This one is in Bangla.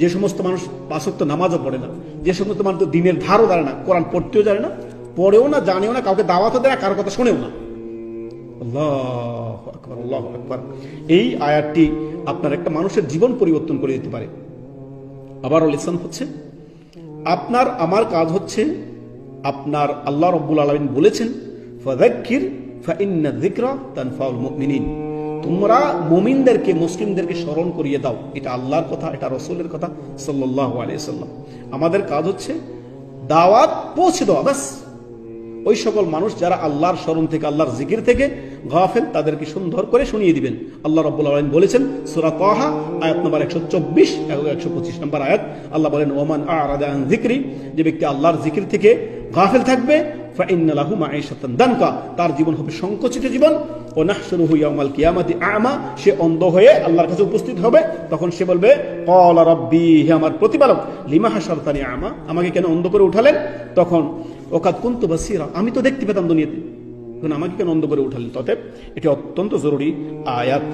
যে সমস্ত মানুষ 5 ওয়াক্ত নামাজও পড়ে না, যে সমস্ত মানুষ দিনের ধারও জানে না, কোরআন পড়তেও জানে না, পড়েও না, জানেও না, কাউকে দাওয়াতও দেয় না, কারোর কথা শোনেও না। আল্লাহু আকবার, আল্লাহু আকবার। এই আয়াতটি আপনার একটা মানুষের জীবন পরিবর্তন করে দিতে পারে। আবারও লিসন হচ্ছে, আপনার আমার কাজ হচ্ছে, আপনার আল্লাহ রাব্বুল আলামিন বলেছেন ফাযাক্কির ফাইন্না যিকরা তানফাউল মুমিনিন, তোমরা মুমিনদেরকে, মুসলিমদেরকে স্মরণ করিয়ে দাও। এটা আল্লাহর কথা, এটা রাসূলের কথা সাল্লাল্লাহু আলাইহি সাল্লাম। আমাদের কাজ হচ্ছে দাওয়াত পৌঁছে দেওয়া, বাস। ওই সকল মানুষ যারা আল্লাহর স্মরণ থেকে, আল্লাহর জিকির থেকে গাফেল, তাদেরকে সুন্দর করে শুনিয়ে দিবেন। আল্লাহ রাব্বুল আলামিন বলেছেন সূরা তাহা আয়াত নম্বর 124 এবং 125 নম্বর আয়াত, আল্লাহ বলেন ওমান আ'রাদা আন যিকরি, যে ব্যক্তি আল্লাহর জিকির থেকে গাফেল থাকবে ফাইন্না লাহু মাঈশাতান দানকা, তার জীবন হবে সংকুচিত জীবন। ও নাহশুরুহু ইয়াউমাল কিয়ামাতি আ'মা, সে অন্ধ হয়ে আল্লাহর কাছে উপস্থিত হবে। তখন সে বলবে ক্বালা রাব্বি, হে আমার প্রতিপালক, লিমা হাশারতানি আ'মা, আমাকে কেন অন্ধ করে উঠালেন? তখন ওয়াকাদ কুনতু বাসীরা, আমি তো দেখতে পেতাম দুনিয়াতে, তখন আমাকে কেন অন্ধ করে উঠালেন? তবে এটি অত্যন্ত জরুরি আয়াত।